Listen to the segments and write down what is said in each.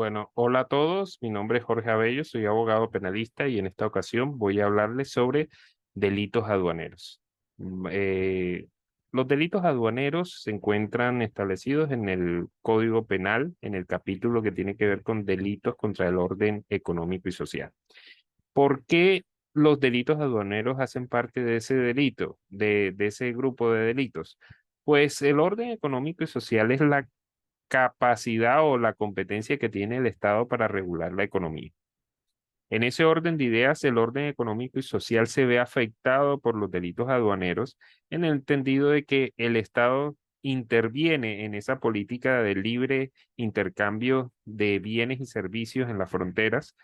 Bueno, hola a todos. Mi nombre es Jorge Abello, soy abogado penalista y en esta ocasión voy a hablarles sobre delitos aduaneros. Mm, eh, los delitos aduaneros se encuentran establecidos en el Código Penal, en el capítulo que tiene que ver con delitos contra el orden económico y social. ¿Por qué los delitos aduaneros hacen parte de ese delito, de ese grupo de delitos? Pues el orden económico y social es la capacidad o la competencia que tiene el Estado para regular la economía. En ese orden de ideas, el orden económico y social se ve afectado por los delitos aduaneros en el entendido de que el Estado interviene en esa política de libre intercambio de bienes y servicios en las fronteras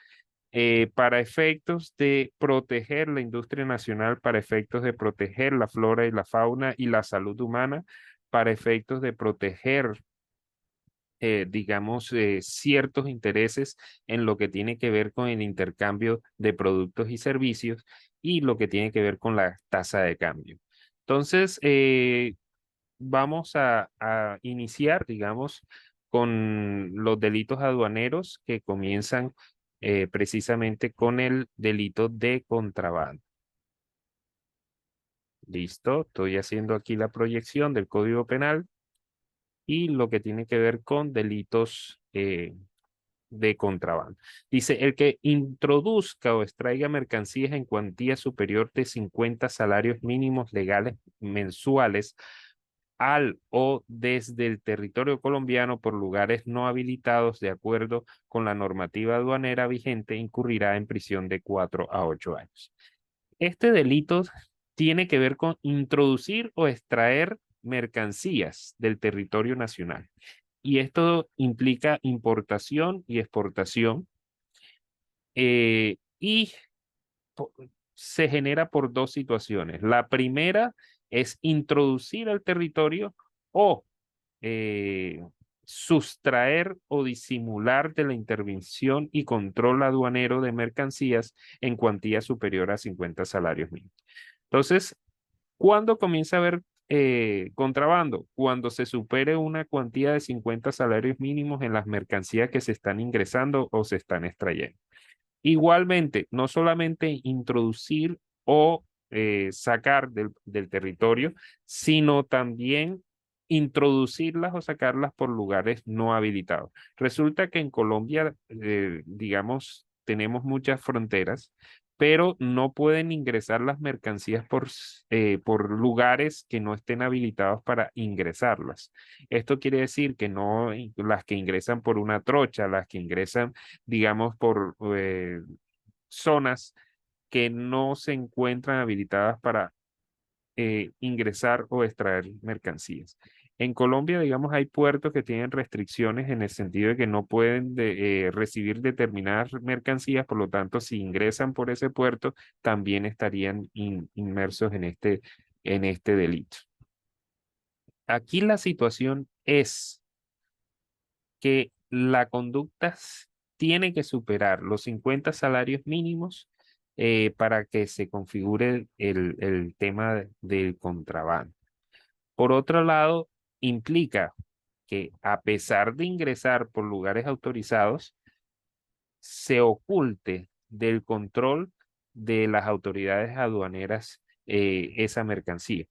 para efectos de proteger la industria nacional, para efectos de proteger la flora y la fauna y la salud humana, para efectos de proteger digamos, ciertos intereses en lo que tiene que ver con el intercambio de productos y servicios y lo que tiene que ver con la tasa de cambio. Entonces, vamos a iniciar, digamos, con los delitos aduaneros que comienzan precisamente con el delito de contrabando. Listo, estoy haciendo aquí la proyección del Código Penal y lo que tiene que ver con delitos de contrabando. Dice, el que introduzca o extraiga mercancías en cuantía superior de 50 salarios mínimos legales mensuales al o desde el territorio colombiano por lugares no habilitados de acuerdo con la normativa aduanera vigente incurrirá en prisión de 4 a 8 años. Este delito tiene que ver con introducir o extraer mercancías del territorio nacional. Y esto implica importación y exportación y po- se genera por dos situaciones. La primera es introducir al territorio o eh, sustraer o disimular de la intervención y control aduanero de mercancías en cuantía superior a 50 salarios mínimos. Entonces, ¿cuándo comienza a haber contrabando? Cuando se supere una cuantía de 50 salarios mínimos en las mercancías que se están ingresando o se están extrayendo. Igualmente, no solamente introducir o sacar del territorio, sino también introducirlas o sacarlas por lugares no habilitados. Resulta que en Colombia, digamos, tenemos muchas fronteras, pero no pueden ingresar las mercancías por lugares que no estén habilitados para ingresarlas. Esto quiere decir que no las que ingresan por una trocha, las que ingresan digamos, por zonas que no se encuentran habilitadas para ingresar o extraer mercancías. En Colombia, digamos, hay puertos que tienen restricciones en el sentido de que no pueden recibir determinadas mercancías, por lo tanto, si ingresan por ese puerto, también estarían inmersos en este delito. Aquí la situación es que la conducta tiene que superar los 50 salarios mínimos para que se configure el tema del contrabando. Por otro lado, implica que a pesar de ingresar por lugares autorizados, se oculte del control de las autoridades aduaneras esa mercancía.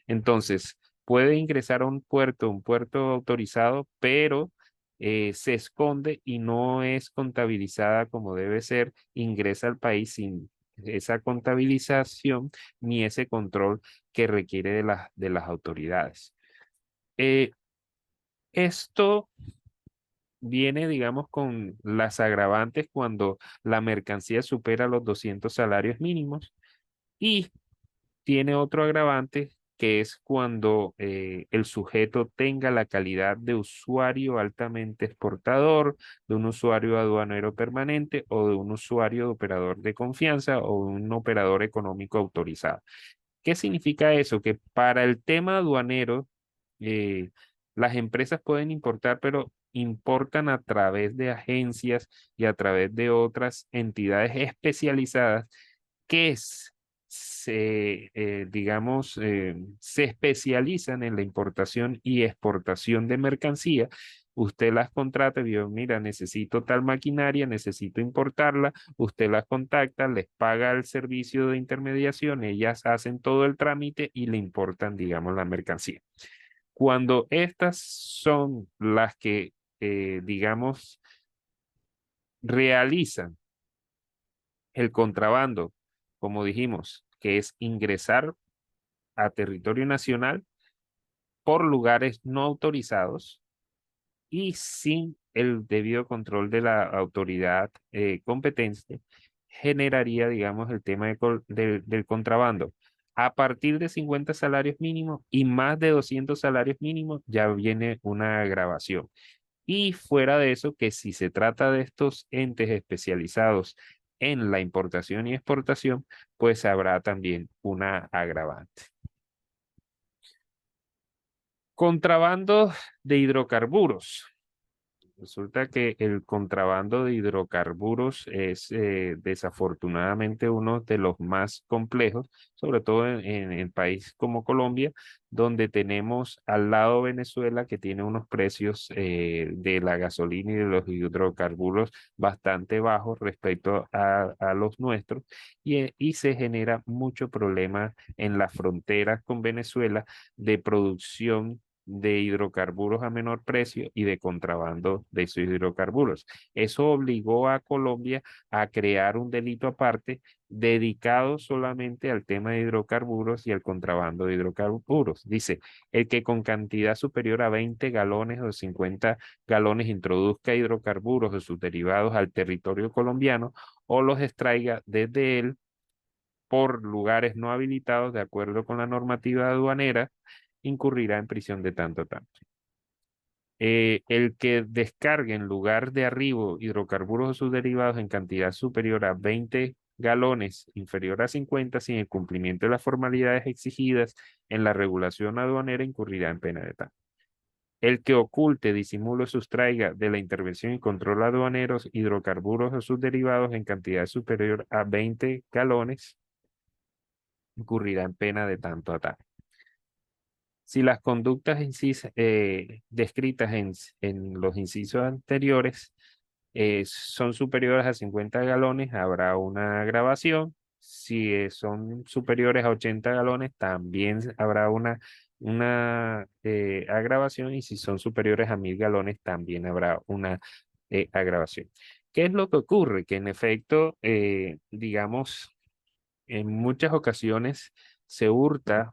Entonces, puede ingresar a un puerto autorizado, pero se esconde y no es contabilizada como debe ser, ingresa al país sin esa contabilización ni ese control que requiere de las autoridades. Eh, esto viene, digamos, con las agravantes cuando la mercancía supera los 200 salarios mínimos y tiene otro agravante que es cuando el sujeto tenga la calidad de usuario altamente exportador, de un usuario aduanero permanente o de un usuario de operador de confianza o un operador económico autorizado. ¿Qué significa eso? Que para el tema aduanero, eh, las empresas pueden importar, pero importan a través de agencias y a través de otras entidades especializadas que digamos, se especializan en la importación y exportación de mercancía usted las contrata, digo, mira, necesito tal maquinaria, necesito importarla, usted las contacta, les paga el servicio de intermediación, ellas hacen todo el trámite y le importan, digamos, la mercancía. Cuando estas son las que, digamos, realizan el contrabando, como dijimos, que es ingresar a territorio nacional por lugares no autorizados y sin el debido control de la autoridad competente, generaría, digamos, el tema del contrabando. A partir de 50 salarios mínimos y más de 200 salarios mínimos, ya viene una agravación. Y fuera de eso, que si se trata de estos entes especializados en la importación y exportación, pues habrá también una agravante. Contrabando de hidrocarburos. Resulta que el contrabando de hidrocarburos es desafortunadamente uno de los más complejos, sobre todo en el país como Colombia, donde tenemos al lado Venezuela que tiene unos precios de la gasolina y de los hidrocarburos bastante bajos respecto a los nuestros y se genera mucho problema en las fronteras con Venezuela de producción de hidrocarburos a menor precio y de contrabando de esos hidrocarburos. Eso obligó a Colombia a crear un delito aparte dedicado solamente al tema de hidrocarburos y al contrabando de hidrocarburos. Dice, el que con cantidad superior a 20 galones o 50 galones introduzca hidrocarburos o sus derivados al territorio colombiano o los extraiga desde él por lugares no habilitados de acuerdo con la normativa aduanera, incurrirá en prisión de tanto a tanto. El que descargue en lugar de arribo hidrocarburos o sus derivados en cantidad superior a 20 galones, inferior a 50, sin el cumplimiento de las formalidades exigidas en la regulación aduanera, incurrirá en pena de tanto. El que oculte, disimule o sustraiga de la intervención y control aduaneros hidrocarburos o sus derivados en cantidad superior a 20 galones, incurrirá en pena de tanto a tanto. Si las conductas descritas en los incisos anteriores son superiores a 50 galones, habrá una agravación. Si son superiores a 80 galones, también habrá una agravación. Y si son superiores a 1000 galones, también habrá una agravación. ¿Qué es lo que ocurre? Que en efecto, digamos, en muchas ocasiones se hurta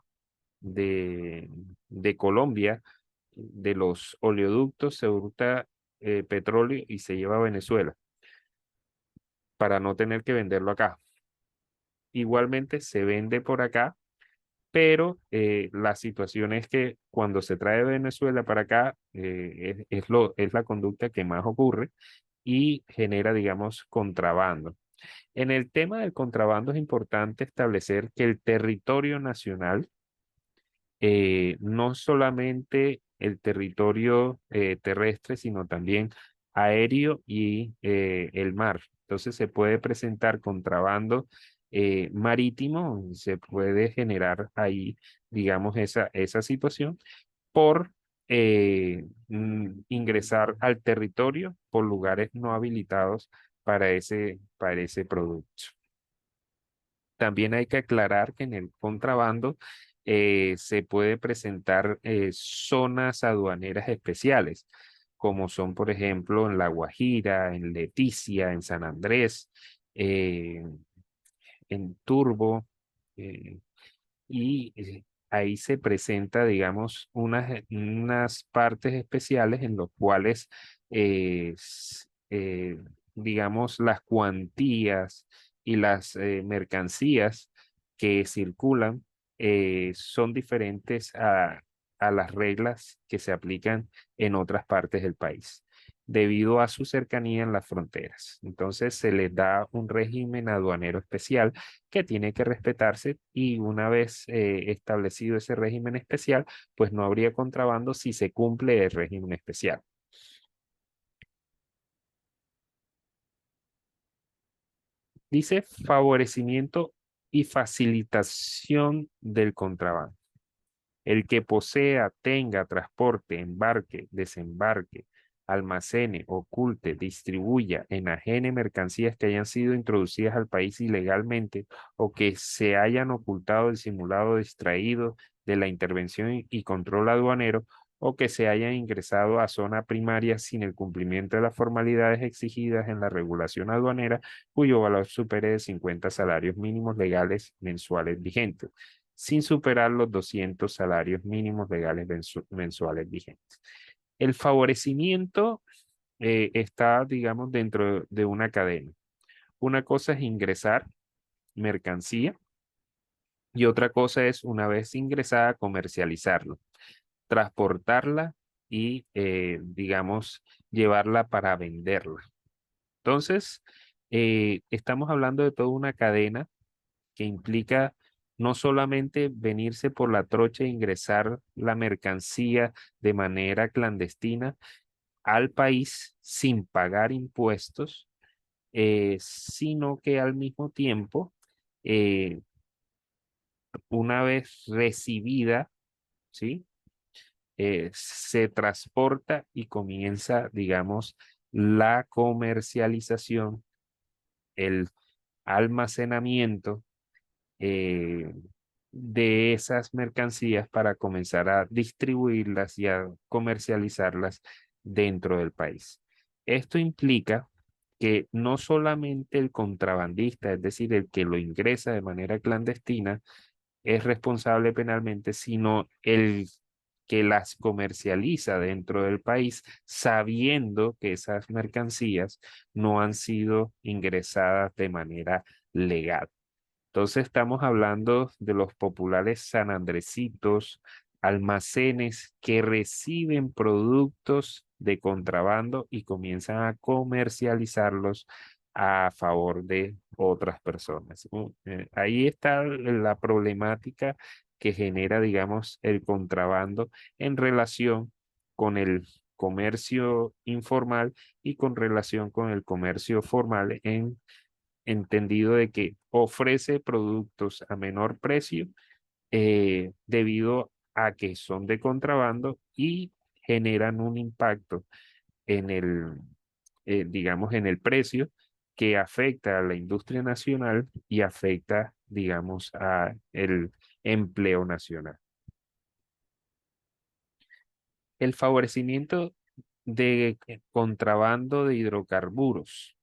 de, de Colombia, de los oleoductos, se hurta petróleo y se lleva a Venezuela para no tener que venderlo acá. Igualmente se vende por acá, pero la situación es que cuando se trae de Venezuela para acá, es la conducta que más ocurre y genera, digamos, contrabando. En el tema del contrabando es importante establecer que el territorio nacional no solamente el territorio terrestre, sino también aéreo y el mar. Entonces se puede presentar contrabando marítimo, se puede generar ahí, digamos, esa situación por ingresar al territorio por lugares no habilitados para ese producto. También hay que aclarar que en el contrabando se puede presentar zonas aduaneras especiales, como son, por ejemplo, en La Guajira, en Leticia, en San Andrés, eh, en Turbo, eh, y ahí se presenta, digamos, unas partes especiales en los cuales, digamos, las cuantías y las mercancías que circulan son diferentes a las reglas que se aplican en otras partes del país debido a su cercanía en las fronteras. Entonces se les da un régimen aduanero especial que tiene que respetarse y una vez establecido ese régimen especial, pues no habría contrabando si se cumple el régimen especial. Dice favorecimiento y facilitación del contrabando. El que posea, tenga, transporte, embarque, desembarque, almacene, oculte, distribuya, enajene mercancías que hayan sido introducidas al país ilegalmente o que se hayan ocultado, disimulado o distraído de la intervención y control aduanero o que se hayan ingresado a zona primaria sin el cumplimiento de las formalidades exigidas en la regulación aduanera cuyo valor supere de 50 salarios mínimos legales mensuales vigentes, sin superar los 200 salarios mínimos legales mensuales vigentes. El favorecimiento está, digamos, dentro de una cadena. Una cosa es ingresar mercancía y otra cosa es, una vez ingresada, comercializarlo, transportarla y, digamos, llevarla para venderla. Entonces, estamos hablando de toda una cadena que implica no solamente venirse por la trocha e ingresar la mercancía de manera clandestina al país sin pagar impuestos, sino que al mismo tiempo, eh, una vez recibida, ¿sí? Se transporta y comienza, digamos, la comercialización, el almacenamiento eh, de esas mercancías para comenzar a distribuirlas y a comercializarlas dentro del país. Esto implica que no solamente el contrabandista, es decir, el que lo ingresa de manera clandestina, es responsable penalmente, sino el que las comercializa dentro del país sabiendo que esas mercancías no han sido ingresadas de manera legal. Entonces estamos hablando de los populares sanandresitos, almacenes que reciben productos de contrabando y comienzan a comercializarlos a favor de otras personas. Ahí está la problemática que genera, digamos, el contrabando en relación con el comercio informal y con relación con el comercio formal en entendido de que ofrece productos a menor precio debido a que son de contrabando y generan un impacto en el, digamos, en el precio que afecta a la industria nacional y afecta, digamos, a el empleo nacional. El favorecimiento de contrabando de hidrocarburos.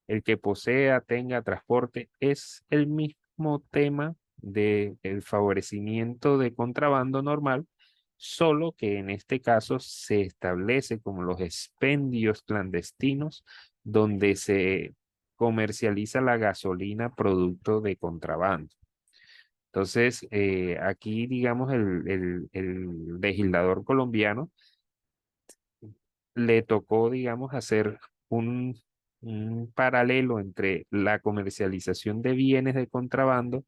El que posea, tenga transporte, es el mismo tema del favorecimiento de contrabando normal, solo que en este caso se establece como los expendios clandestinos donde se comercializa la gasolina producto de contrabando. Entonces, aquí, digamos, el legislador colombiano le tocó, digamos, hacer un, un paralelo entre la comercialización de bienes de contrabando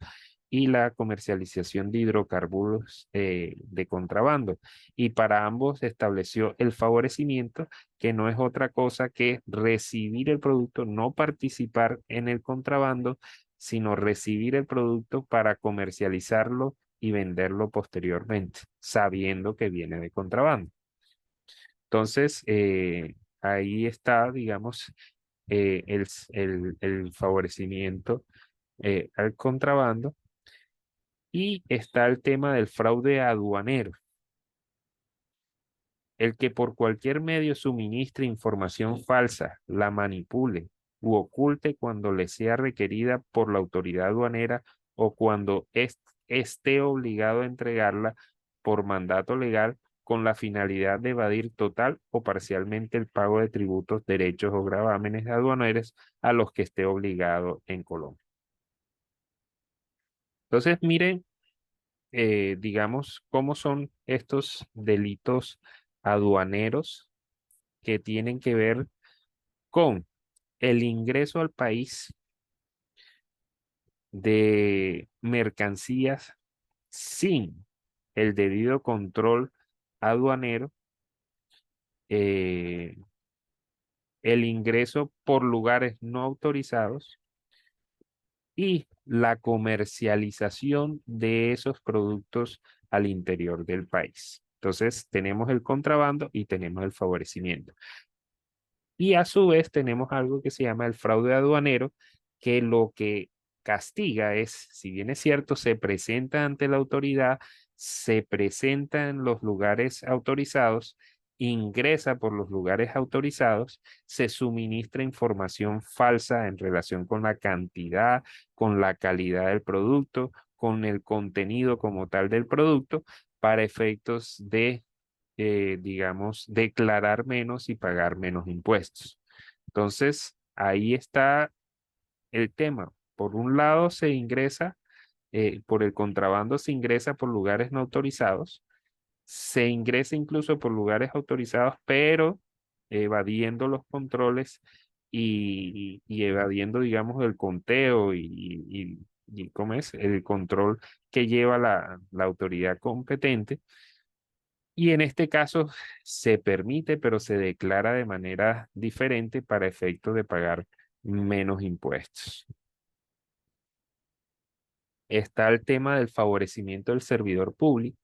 y la comercialización de hidrocarburos de contrabando. Y para ambos estableció el favorecimiento, que no es otra cosa que recibir el producto, no participar en el contrabando, sino recibir el producto para comercializarlo y venderlo posteriormente, sabiendo que viene de contrabando. Entonces, ahí está, digamos, el favorecimiento al contrabando y está el tema del fraude aduanero. El que por cualquier medio suministre información falsa, la manipule u oculte cuando le sea requerida por la autoridad aduanera o cuando esté obligado a entregarla por mandato legal con la finalidad de evadir total o parcialmente el pago de tributos, derechos o gravámenes aduaneros a los que esté obligado en Colombia. Entonces, miren, digamos, cómo son estos delitos aduaneros que tienen que ver con el ingreso al país de mercancías sin el debido control aduanero, eh, el ingreso por lugares no autorizados y la comercialización de esos productos al interior del país. Entonces, tenemos el contrabando y tenemos el favorecimiento. Y a su vez tenemos algo que se llama el fraude aduanero, que lo que castiga es, si bien es cierto, se presenta ante la autoridad, se presenta en los lugares autorizados, ingresa por los lugares autorizados, se suministra información falsa en relación con la cantidad, con la calidad del producto, con el contenido como tal del producto, para efectos de digamos, declarar menos y pagar menos impuestos. Entonces, ahí está el tema. Por un lado, se ingresa, por el contrabando se ingresa por lugares no autorizados, se ingresa incluso por lugares autorizados, pero evadiendo los controles y evadiendo, digamos, el conteo y ¿cómo es? El control que lleva la autoridad competente. Y en este caso se permite, pero se declara de manera diferente para efecto de pagar menos impuestos. Está el tema del favorecimiento del servidor público.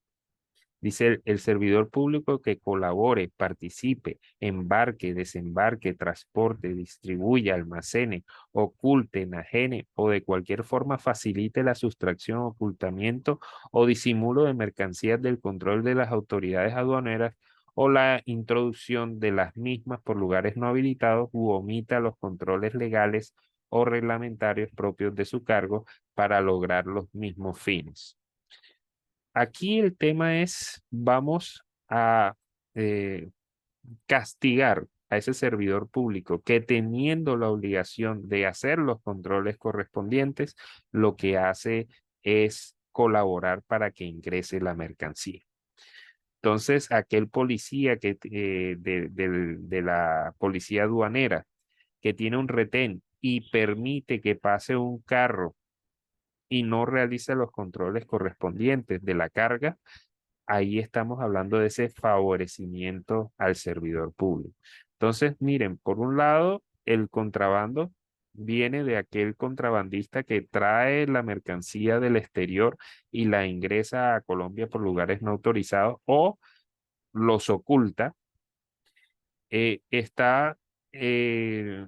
Dice el servidor público que colabore, participe, embarque, desembarque, transporte, distribuya, almacene, oculte, enajene o de cualquier forma facilite la sustracción, ocultamiento o disimulo de mercancías del control de las autoridades aduaneras o la introducción de las mismas por lugares no habilitados u omita los controles legales o reglamentarios propios de su cargo para lograr los mismos fines. Aquí el tema es, vamos a eh, castigar a ese servidor público que teniendo la obligación de hacer los controles correspondientes, lo que hace es colaborar para que ingrese la mercancía. Entonces, aquel policía de la policía aduanera que tiene un retén y permite que pase un carro y no realiza los controles correspondientes de la carga, ahí estamos hablando de ese favorecimiento al servidor público. Entonces, miren, por un lado, el contrabando viene de aquel contrabandista que trae la mercancía del exterior y la ingresa a Colombia por lugares no autorizados o los oculta. Está eh,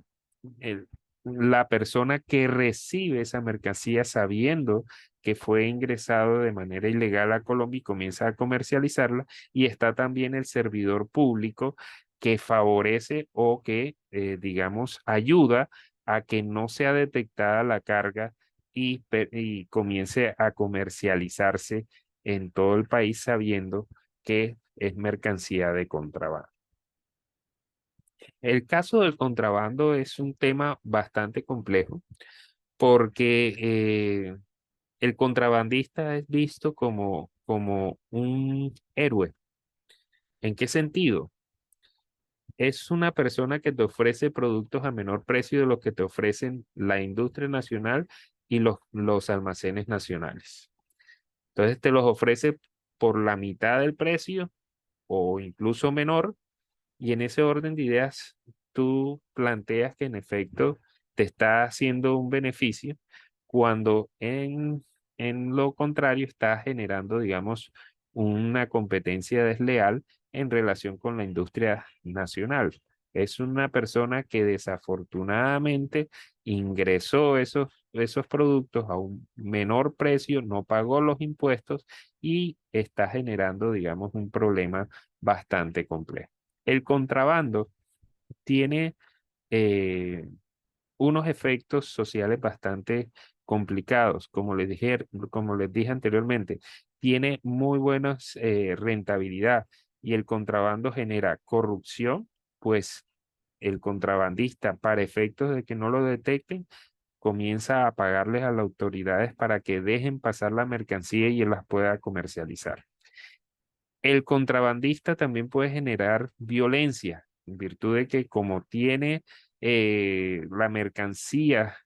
el- la persona que recibe esa mercancía sabiendo que fue ingresado de manera ilegal a Colombia y comienza a comercializarla. Y está también el servidor público que favorece o que, digamos, ayuda a que no sea detectada la carga y comience a comercializarse en todo el país sabiendo que es mercancía de contrabando. El caso del contrabando es un tema bastante complejo porque el contrabandista es visto como un héroe. ¿En qué sentido? Es una persona que te ofrece productos a menor precio de los que te ofrecen la industria nacional y los almacenes nacionales. Entonces te los ofrece por la mitad del precio o incluso menor. Y en ese orden de ideas, tú planteas que en efecto te está haciendo un beneficio cuando en lo contrario está generando, digamos, una competencia desleal en relación con la industria nacional. Es una persona que desafortunadamente ingresó esos productos a un menor precio, no pagó los impuestos y está generando, digamos, un problema bastante complejo. El contrabando tiene eh, unos efectos sociales bastante complicados, como les dije anteriormente, tiene muy buena rentabilidad y el contrabando genera corrupción, pues el contrabandista, para efectos de que no lo detecten, comienza a pagarles a las autoridades para que dejen pasar la mercancía y él las pueda comercializar. El contrabandista también puede generar violencia, en virtud de que como tiene la mercancía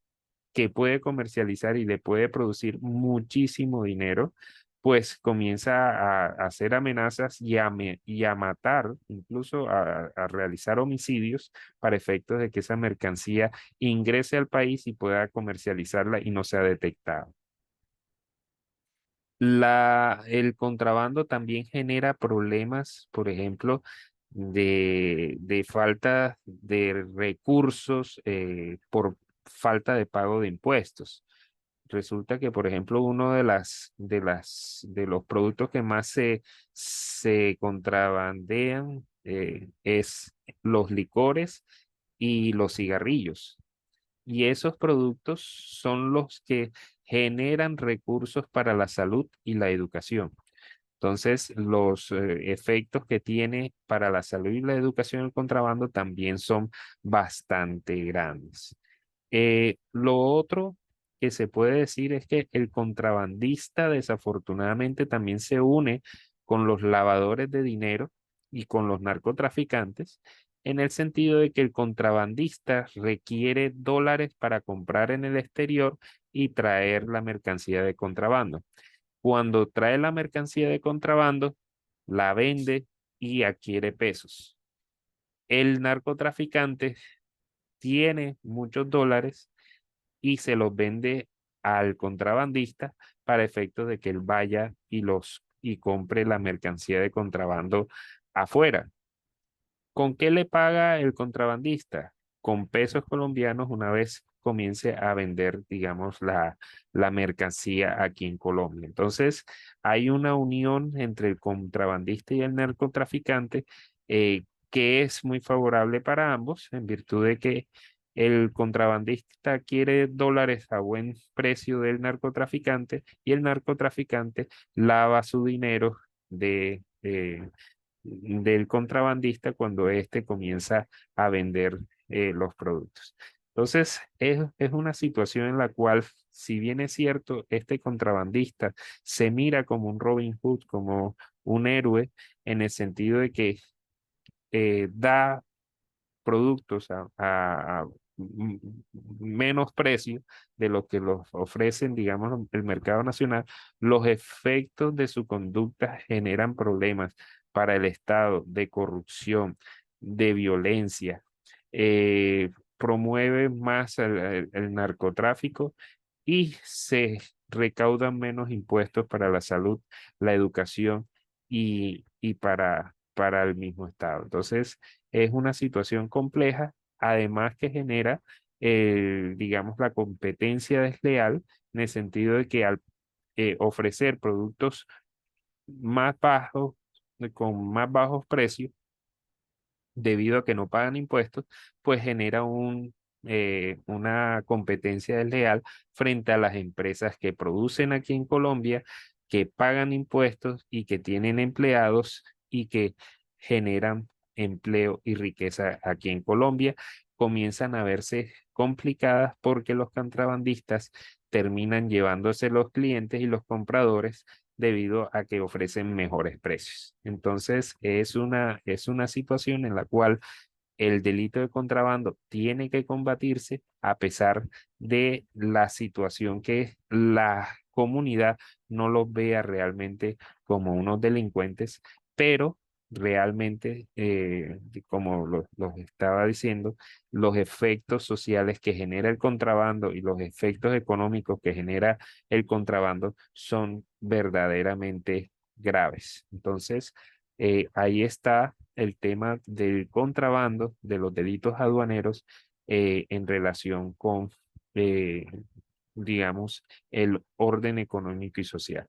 que puede comercializar y le puede producir muchísimo dinero, pues comienza a hacer amenazas y a matar, incluso a realizar homicidios para efectos de que esa mercancía ingrese al país y pueda comercializarla y no sea detectada. El contrabando también genera problemas, por ejemplo, de falta de recursos por falta de pago de impuestos. Resulta que, por ejemplo, uno de los productos que más se contrabandean es los licores y los cigarrillos. Y esos productos son los que generan recursos para la salud y la educación. Entonces, los efectos que tiene para la salud y la educación el contrabando también son bastante grandes. Lo otro que se puede decir es que el contrabandista desafortunadamente también se une con los lavadores de dinero y con los narcotraficantes, en el sentido de que el contrabandista requiere dólares para comprar en el exterior y traer la mercancía de contrabando. Cuando trae la mercancía de contrabando, la vende y adquiere pesos. El narcotraficante tiene muchos dólares y se los vende al contrabandista para efectos de que él vaya y compre la mercancía de contrabando afuera. ¿Con qué le paga el contrabandista? Con pesos colombianos una vez comience a vender, digamos, la mercancía aquí en Colombia. Entonces, hay una unión entre el contrabandista y el narcotraficante que es muy favorable para ambos, en virtud de que el contrabandista quiere dólares a buen precio del narcotraficante y el narcotraficante lava su dinero del contrabandista cuando éste comienza a vender los productos. Entonces, es una situación en la cual, si bien es cierto, este contrabandista se mira como un Robin Hood, como un héroe, en el sentido de que da productos a menos precio de lo que los ofrecen, digamos, el mercado nacional, los efectos de su conducta generan problemas para el Estado de corrupción, de violencia, promueve más el narcotráfico y se recaudan menos impuestos para la salud, la educación y para el mismo Estado. Entonces, es una situación compleja, además que genera, digamos, la competencia desleal en el sentido de que al ofrecer productos más bajos, con más bajos precios, debido a que no pagan impuestos, pues genera una competencia desleal frente a las empresas que producen aquí en Colombia, que pagan impuestos y que tienen empleados y que generan empleo y riqueza aquí en Colombia. Comienzan a verse complicadas porque los contrabandistas terminan llevándose los clientes y los compradores debido a que ofrecen mejores precios. Entonces, es una situación en la cual el delito de contrabando tiene que combatirse a pesar de la situación que la comunidad no los vea realmente como unos delincuentes, pero realmente, como los estaba diciendo, los efectos sociales que genera el contrabando y los efectos económicos que genera el contrabando son verdaderamente graves. Entonces, ahí está el tema del contrabando, de los delitos aduaneros en relación con, eh, digamos, el orden económico y social.